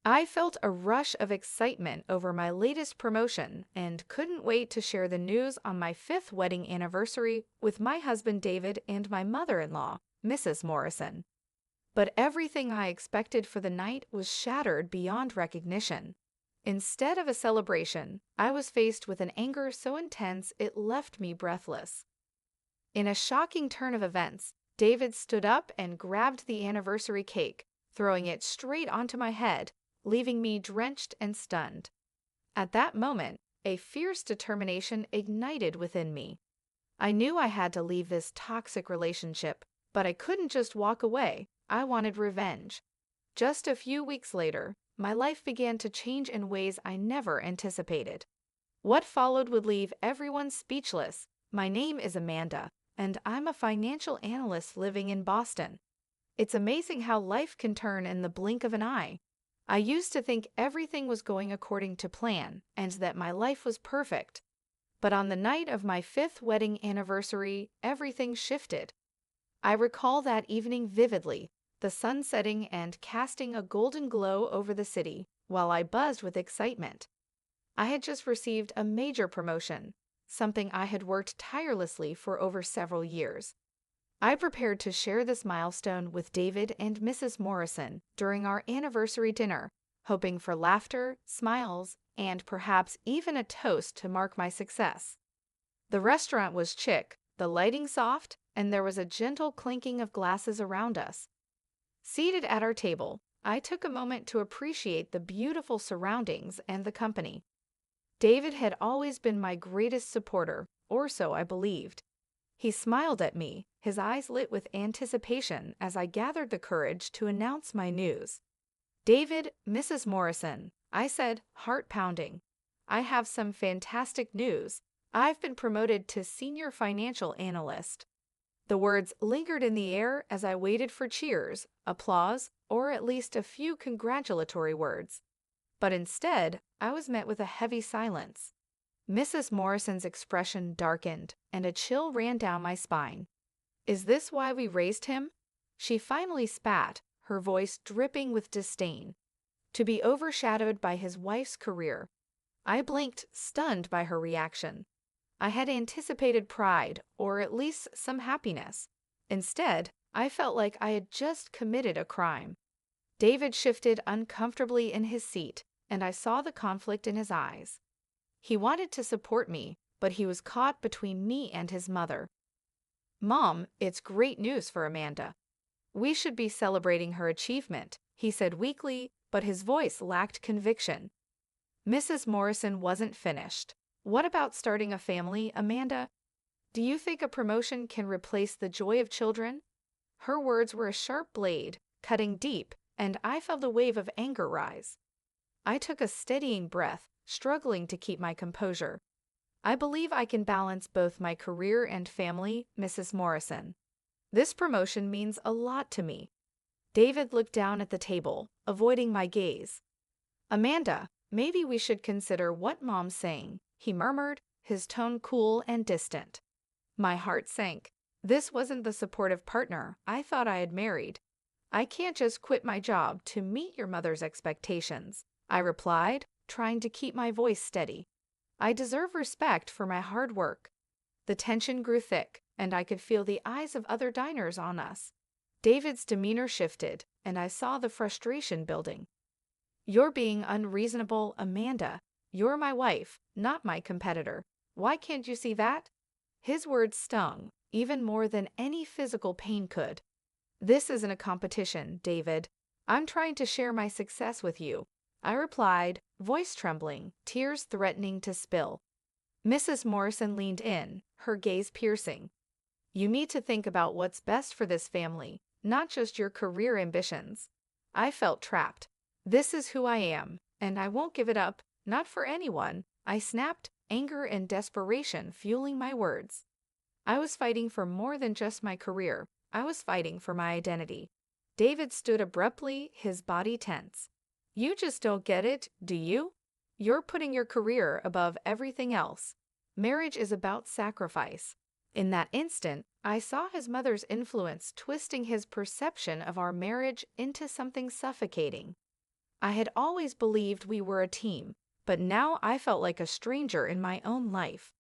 I felt a rush of excitement over my latest promotion and couldn't wait to share the news on my fifth wedding anniversary with my husband David and my mother-in-law, Mrs. Morrison. But everything I expected for the night was shattered beyond recognition. Instead of a celebration, I was faced with an anger so intense it left me breathless. In a shocking turn of events, David stood up and grabbed the anniversary cake, throwing it straight onto my head, leaving me drenched and stunned. At that moment, a fierce determination ignited within me. I knew I had to leave this toxic relationship, but I couldn't just walk away. I wanted revenge. Just a few weeks later, my life began to change in ways I never anticipated. What followed would leave everyone speechless. My name is Amanda, and I'm a financial analyst living in Boston. It's amazing how life can turn in the blink of an eye. I used to think everything was going according to plan and that my life was perfect. But on the night of my fifth wedding anniversary, everything shifted. I recall that evening vividly, the sun setting and casting a golden glow over the city, while I buzzed with excitement. I had just received a major promotion, something I had worked tirelessly for over several years. I prepared to share this milestone with David and Mrs. Morrison during our anniversary dinner, hoping for laughter, smiles, and perhaps even a toast to mark my success. The restaurant was chic, the lighting soft, and there was a gentle clinking of glasses around us. Seated at our table, I took a moment to appreciate the beautiful surroundings and the company. David had always been my greatest supporter, or so I believed. He smiled at me, his eyes lit with anticipation as I gathered the courage to announce my news. "David, Mrs. Morrison," I said, heart pounding. "I have some fantastic news. I've been promoted to senior financial analyst." The words lingered in the air as I waited for cheers, applause, or at least a few congratulatory words. But instead, I was met with a heavy silence. Mrs. Morrison's expression darkened, and a chill ran down my spine. "Is this why we raised him?" She finally spat, her voice dripping with disdain. "To be overshadowed by his wife's career." I blinked, stunned by her reaction. I had anticipated pride, or at least some happiness. Instead, I felt like I had just committed a crime. David shifted uncomfortably in his seat, and I saw the conflict in his eyes. He wanted to support me, but he was caught between me and his mother. "Mom, it's great news for Amanda. We should be celebrating her achievement," he said weakly, but his voice lacked conviction. Mrs. Morrison wasn't finished. "What about starting a family, Amanda? Do you think a promotion can replace the joy of children?" Her words were a sharp blade, cutting deep, and I felt a wave of anger rise. I took a steadying breath, struggling to keep my composure. "I believe I can balance both my career and family, Mrs. Morrison. This promotion means a lot to me." David looked down at the table, avoiding my gaze. "Amanda, maybe we should consider what Mom's saying," he murmured, his tone cool and distant. My heart sank. This wasn't the supportive partner I thought I had married. "I can't just quit my job to meet your mother's expectations," I replied, trying to keep my voice steady. "I deserve respect for my hard work." The tension grew thick, and I could feel the eyes of other diners on us. David's demeanor shifted, and I saw the frustration building. "You're being unreasonable, Amanda. You're my wife, not my competitor. Why can't you see that?" His words stung, even more than any physical pain could. "This isn't a competition, David. I'm trying to share my success with you," I replied, voice trembling, tears threatening to spill. Mrs. Morrison leaned in, her gaze piercing. "You need to think about what's best for this family, not just your career ambitions." I felt trapped. "This is who I am, and I won't give it up, not for anyone," I snapped, anger and desperation fueling my words. I was fighting for more than just my career. I was fighting for my identity. David stood abruptly, his body tense. "You just don't get it, do you? You're putting your career above everything else. Marriage is about sacrifice." In that instant, I saw his mother's influence twisting his perception of our marriage into something suffocating. I had always believed we were a team, but now I felt like a stranger in my own life.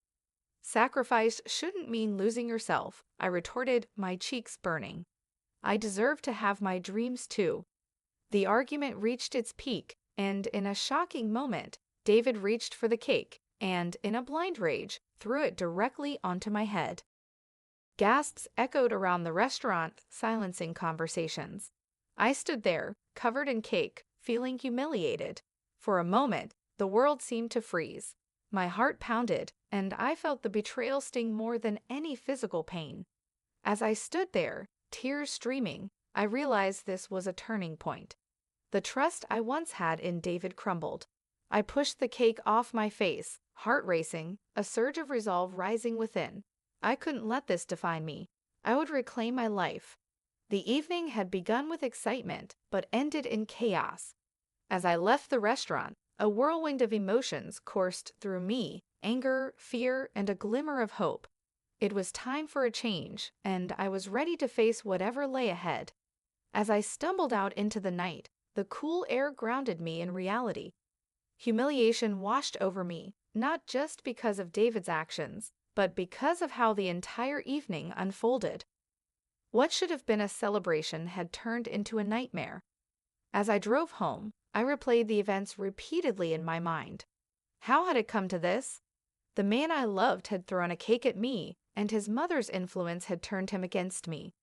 Sacrifice shouldn't mean losing yourself, I retorted, my cheeks burning. I deserve to have my dreams too. The argument reached its peak, and in a shocking moment, David reached for the cake and, in a blind rage, threw it directly onto my head. Gasps echoed around the restaurant, silencing conversations. I stood there, covered in cake, feeling humiliated. For a moment, the world seemed to freeze. My heart pounded, and I felt the betrayal sting more than any physical pain. As I stood there, tears streaming, I realized this was a turning point. The trust I once had in David crumbled. I pushed the cake off my face, heart racing, a surge of resolve rising within. I couldn't let this define me. I would reclaim my life. The evening had begun with excitement, but ended in chaos. As I left the restaurant, a whirlwind of emotions coursed through me, anger, fear, and a glimmer of hope. It was time for a change, and I was ready to face whatever lay ahead. As I stumbled out into the night, the cool air grounded me in reality. Humiliation washed over me, not just because of David's actions, but because of how the entire evening unfolded. What should have been a celebration had turned into a nightmare. As I drove home, I replayed the events repeatedly in my mind. How had it come to this? The man I loved had thrown a cake at me, and his mother's influence had turned him against me.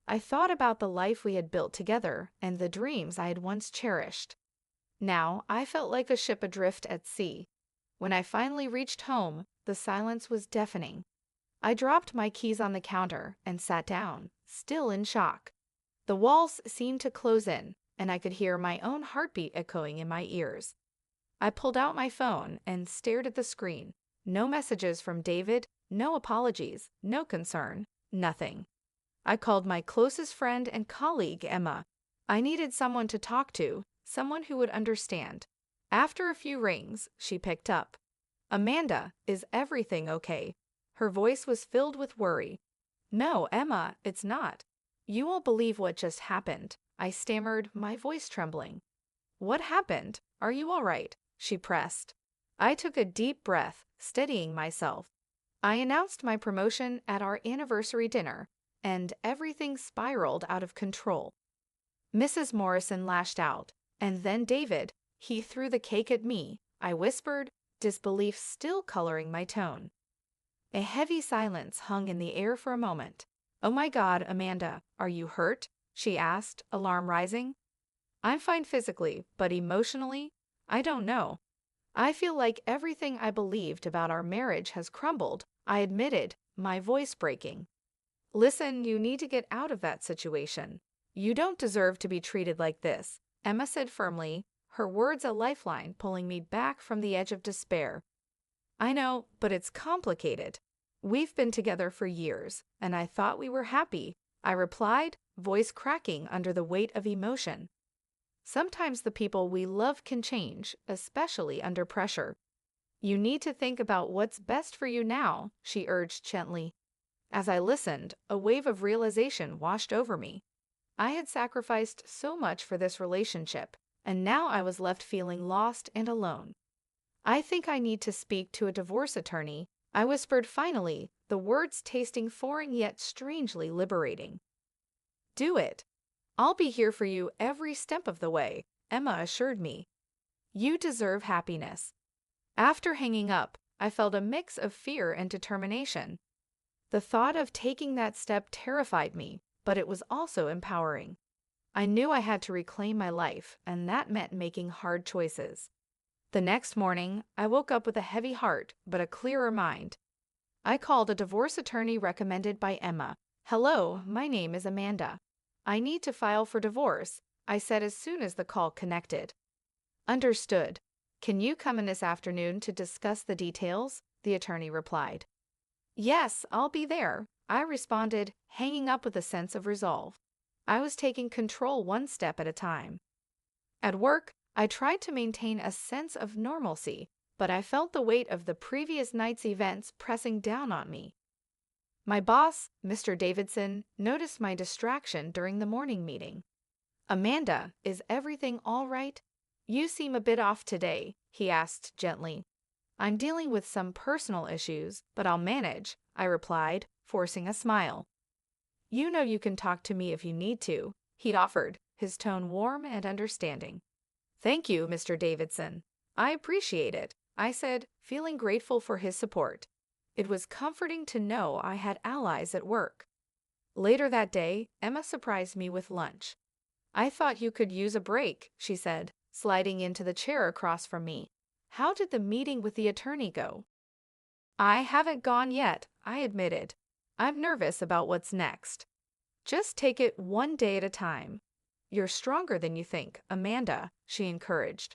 I thought about the life we had built together and the dreams I had once cherished. Now I felt like a ship adrift at sea. When I finally reached home, the silence was deafening. I dropped my keys on the counter and sat down, still in shock. The walls seemed to close in, and I could hear my own heartbeat echoing in my ears. I pulled out my phone and stared at the screen. No messages from David, no apologies, no concern, nothing. I called my closest friend and colleague, Emma. I needed someone to talk to, someone who would understand. After a few rings, she picked up. Amanda, is everything okay? Her voice was filled with worry. No, Emma, it's not. You won't believe what just happened, I stammered, my voice trembling. What happened? Are you all right? She pressed. I took a deep breath, steadying myself. I announced my promotion at our anniversary dinner, and everything spiraled out of control. Mrs. Morrison lashed out, and then David. He threw the cake at me, I whispered, disbelief still coloring my tone. A heavy silence hung in the air for a moment. Oh my God, Amanda, are you hurt? She asked, alarm rising. I'm fine physically, but emotionally, I don't know. I feel like everything I believed about our marriage has crumbled, I admitted, my voice breaking. Listen, you need to get out of that situation. You don't deserve to be treated like this, Emma said firmly, her words a lifeline pulling me back from the edge of despair. I know, but it's complicated. We've been together for years, and I thought we were happy, I replied, voice cracking under the weight of emotion. Sometimes the people we love can change, especially under pressure. You need to think about what's best for you now, she urged gently. As I listened, a wave of realization washed over me. I had sacrificed so much for this relationship, and now I was left feeling lost and alone. I think I need to speak to a divorce attorney, I whispered finally, the words tasting foreign yet strangely liberating. Do it. I'll be here for you every step of the way, Emma assured me. You deserve happiness. After hanging up, I felt a mix of fear and determination. The thought of taking that step terrified me, but it was also empowering. I knew I had to reclaim my life, and that meant making hard choices. The next morning, I woke up with a heavy heart, but a clearer mind. I called a divorce attorney recommended by Emma. Hello, my name is Amanda. I need to file for divorce, I said as soon as the call connected. Understood. Can you come in this afternoon to discuss the details? The attorney replied. Yes, I'll be there, I responded, hanging up with a sense of resolve. I was taking control one step at a time. At work, I tried to maintain a sense of normalcy, but I felt the weight of the previous night's events pressing down on me. My boss, Mr. Davidson, noticed my distraction during the morning meeting. Amanda, is everything all right? "You seem a bit off today," he asked gently. "I'm dealing with some personal issues, but I'll manage," I replied, forcing a smile. "You know you can talk to me if you need to," he offered, his tone warm and understanding. "Thank you, Mr. Davidson. I appreciate it," I said, feeling grateful for his support. It was comforting to know I had allies at work. Later that day, Emma surprised me with lunch. "I thought you could use a break," she said, sliding into the chair across from me. "How did the meeting with the attorney go?" "I haven't gone yet," I admitted. "I'm nervous about what's next." "Just take it one day at a time. You're stronger than you think, Amanda," she encouraged.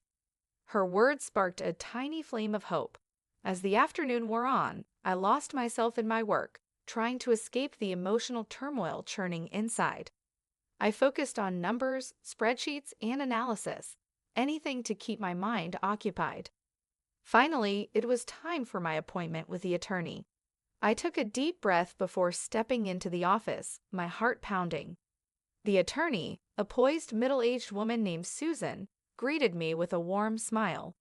Her words sparked a tiny flame of hope. As the afternoon wore on, I lost myself in my work, trying to escape the emotional turmoil churning inside. I focused on numbers, spreadsheets, and analysis, anything to keep my mind occupied. Finally, it was time for my appointment with the attorney. I took a deep breath before stepping into the office, my heart pounding. The attorney, a poised middle-aged woman named Susan, greeted me with a warm smile.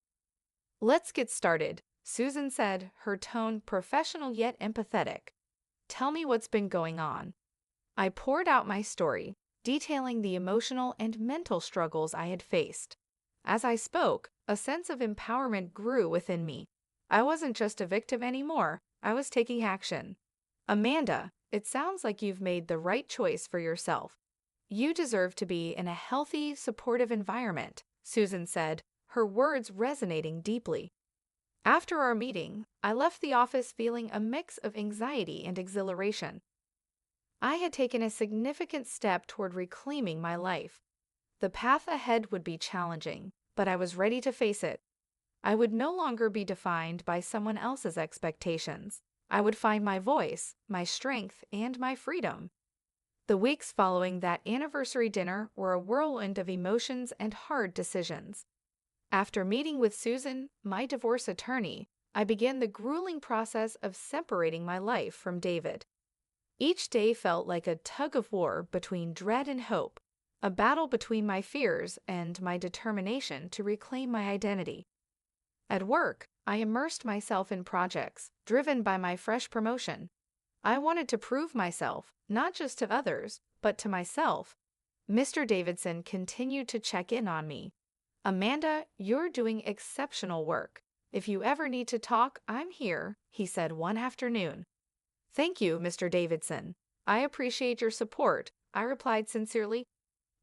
"Let's get started," Susan said, her tone professional yet empathetic. "Tell me what's been going on." I poured out my story, detailing the emotional and mental struggles I had faced. As I spoke, a sense of empowerment grew within me. I wasn't just a victim anymore, I was taking action. "Amanda, it sounds like you've made the right choice for yourself. You deserve to be in a healthy, supportive environment," Susan said, her words resonating deeply. After our meeting, I left the office feeling a mix of anxiety and exhilaration. I had taken a significant step toward reclaiming my life. The path ahead would be challenging, but I was ready to face it. I would no longer be defined by someone else's expectations. I would find my voice, my strength, and my freedom. The weeks following that anniversary dinner were a whirlwind of emotions and hard decisions. After meeting with Susan, my divorce attorney, I began the grueling process of separating my life from David. Each day felt like a tug of war between dread and hope, a battle between my fears and my determination to reclaim my identity. At work, I immersed myself in projects driven by my fresh promotion. I wanted to prove myself, not just to others, but to myself. Mr. Davidson continued to check in on me. "Amanda, you're doing exceptional work. If you ever need to talk, I'm here," he said one afternoon. "Thank you, Mr. Davidson. I appreciate your support," I replied sincerely.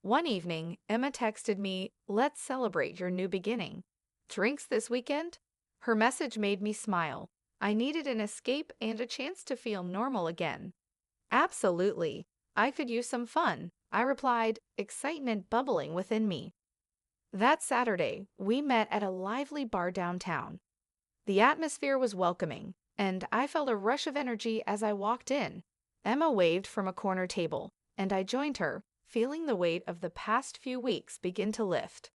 One evening, Emma texted me, "Let's celebrate your new beginning. Drinks this weekend?" Her message made me smile. I needed an escape and a chance to feel normal again. "Absolutely. I could use some fun," I replied, excitement bubbling within me. That Saturday, we met at a lively bar downtown. The atmosphere was welcoming, and I felt a rush of energy as I walked in. Emma waved from a corner table, and I joined her, feeling the weight of the past few weeks begin to lift.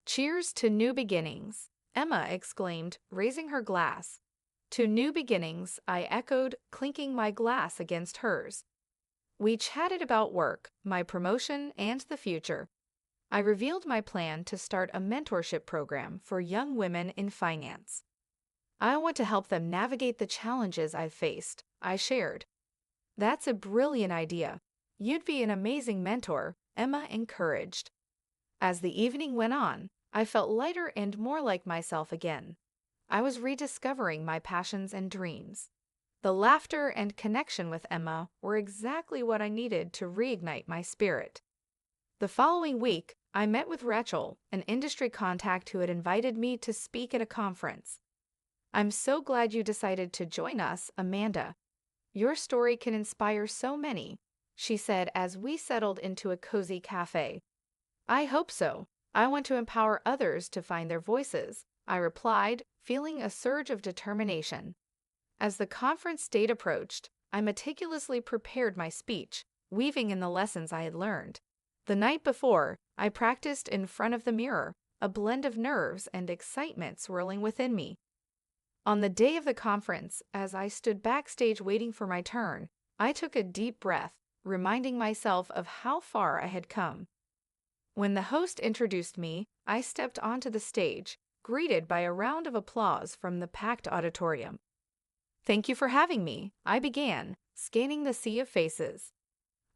"Cheers to new beginnings," Emma exclaimed, raising her glass. "To new beginnings," I echoed, clinking my glass against hers. We chatted about work, my promotion, and the future. I revealed my plan to start a mentorship program for young women in finance. "I want to help them navigate the challenges I've faced," I shared. "That's a brilliant idea. You'd be an amazing mentor," Emma encouraged. As the evening went on, I felt lighter and more like myself again. I was rediscovering my passions and dreams. The laughter and connection with Emma were exactly what I needed to reignite my spirit. The following week, I met with Rachel, an industry contact who had invited me to speak at a conference. "I'm so glad you decided to join us, Amanda. Your story can inspire so many," she said as we settled into a cozy cafe. "I hope so. I want to empower others to find their voices," I replied, feeling a surge of determination. As the conference date approached, I meticulously prepared my speech, weaving in the lessons I had learned. The night before, I practiced in front of the mirror, a blend of nerves and excitement swirling within me. On the day of the conference, as I stood backstage waiting for my turn, I took a deep breath, reminding myself of how far I had come. When the host introduced me, I stepped onto the stage, greeted by a round of applause from the packed auditorium. "Thank you for having me," I began, scanning the sea of faces.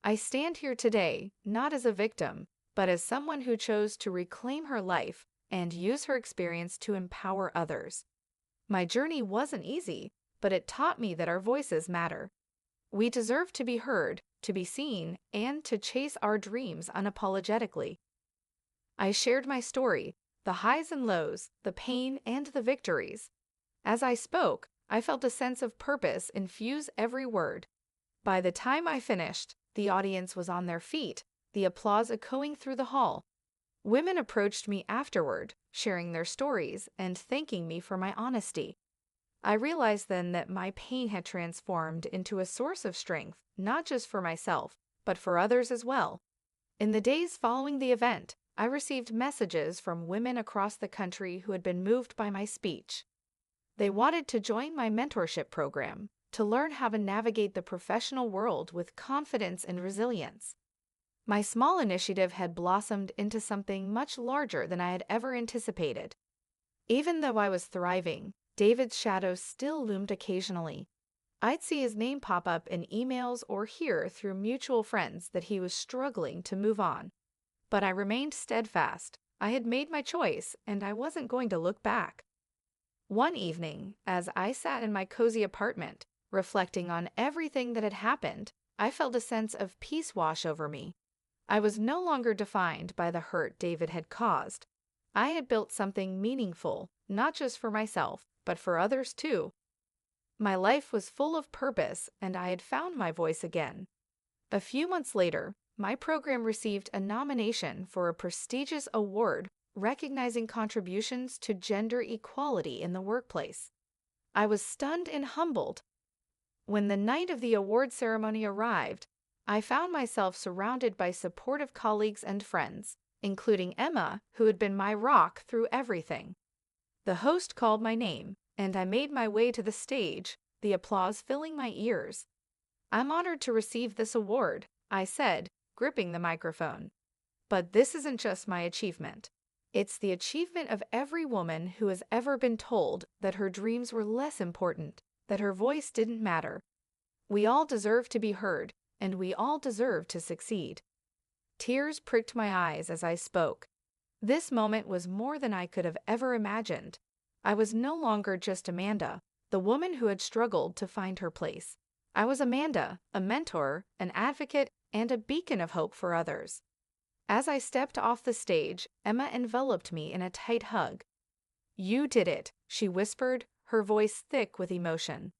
"I stand here today not as a victim, but as someone who chose to reclaim her life and use her experience to empower others. My journey wasn't easy, but it taught me that our voices matter. We deserve to be heard, to be seen, and to chase our dreams unapologetically." I shared my story, the highs and lows, the pain and the victories. As I spoke, I felt a sense of purpose infuse every word. By the time I finished, the audience was on their feet, the applause echoing through the hall. Women approached me afterward, sharing their stories and thanking me for my honesty. I realized then that my pain had transformed into a source of strength, not just for myself, but for others as well. In the days following the event, I received messages from women across the country who had been moved by my speech. They wanted to join my mentorship program, to learn how to navigate the professional world with confidence and resilience. My small initiative had blossomed into something much larger than I had ever anticipated. Even though I was thriving, David's shadow still loomed occasionally. I'd see his name pop up in emails or hear through mutual friends that he was struggling to move on. But I remained steadfast. I had made my choice, and I wasn't going to look back. One evening, as I sat in my cozy apartment, reflecting on everything that had happened, I felt a sense of peace wash over me. I was no longer defined by the hurt David had caused. I had built something meaningful, not just for myself, but for others too. My life was full of purpose, and I had found my voice again. A few months later, my program received a nomination for a prestigious award recognizing contributions to gender equality in the workplace. I was stunned and humbled. When the night of the award ceremony arrived, I found myself surrounded by supportive colleagues and friends, including Emma, who had been my rock through everything. The host called my name, and I made my way to the stage, the applause filling my ears. "I'm honored to receive this award," I said, gripping the microphone. "But this isn't just my achievement. It's the achievement of every woman who has ever been told that her dreams were less important, that her voice didn't matter. We all deserve to be heard, and we all deserve to succeed." Tears pricked my eyes as I spoke. This moment was more than I could have ever imagined. I was no longer just Amanda, the woman who had struggled to find her place. I was Amanda, a mentor, an advocate, and a beacon of hope for others. As I stepped off the stage, Emma enveloped me in a tight hug. "You did it," she whispered, her voice thick with emotion.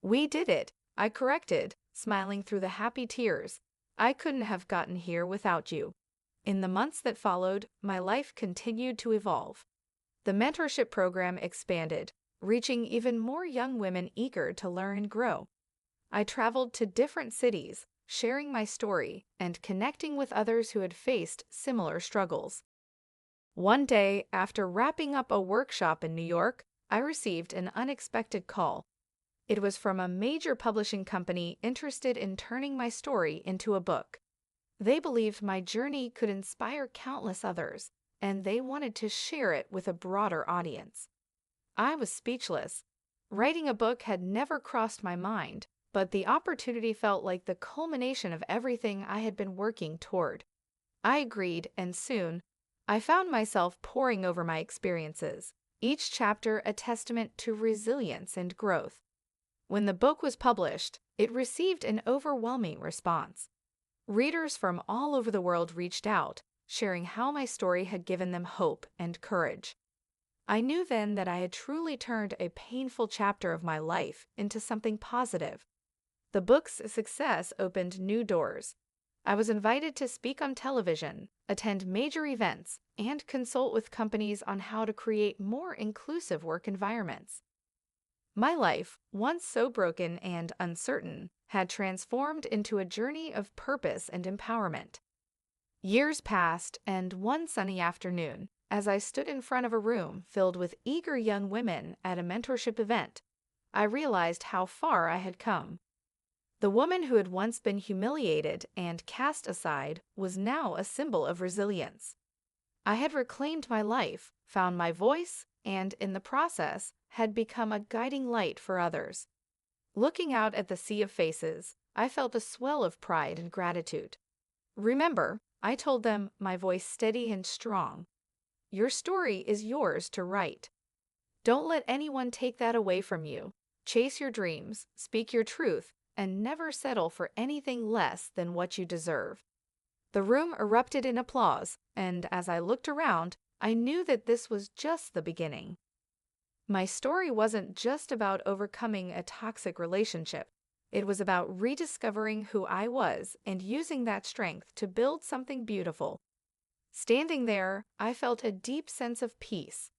"We did it," I corrected, smiling through the happy tears. "I couldn't have gotten here without you." In the months that followed, my life continued to evolve. The mentorship program expanded, reaching even more young women eager to learn and grow. I traveled to different cities, sharing my story and connecting with others who had faced similar struggles. One day, after wrapping up a workshop in New York, I received an unexpected call. It was from a major publishing company interested in turning my story into a book. They believed my journey could inspire countless others, and they wanted to share it with a broader audience. I was speechless. Writing a book had never crossed my mind, but the opportunity felt like the culmination of everything I had been working toward. I agreed, and soon, I found myself poring over my experiences, each chapter a testament to resilience and growth. When the book was published, it received an overwhelming response. Readers from all over the world reached out, sharing how my story had given them hope and courage. I knew then that I had truly turned a painful chapter of my life into something positive. The book's success opened new doors. I was invited to speak on television, attend major events, and consult with companies on how to create more inclusive work environments. My life, once so broken and uncertain, had transformed into a journey of purpose and empowerment. Years passed, and one sunny afternoon, as I stood in front of a room filled with eager young women at a mentorship event, I realized how far I had come. The woman who had once been humiliated and cast aside was now a symbol of resilience. I had reclaimed my life, found my voice, and in the process, had become a guiding light for others. Looking out at the sea of faces, I felt a swell of pride and gratitude. Remember, I told them, my voice steady and strong. Your story is yours to write. Don't let anyone take that away from you. Chase your dreams, speak your truth, and never settle for anything less than what you deserve. The room erupted in applause, and as I looked around, I knew that this was just the beginning. My story wasn't just about overcoming a toxic relationship. It was about rediscovering who I was and using that strength to build something beautiful. Standing there, I felt a deep sense of peace.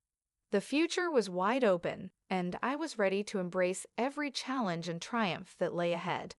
The future was wide open, and I was ready to embrace every challenge and triumph that lay ahead.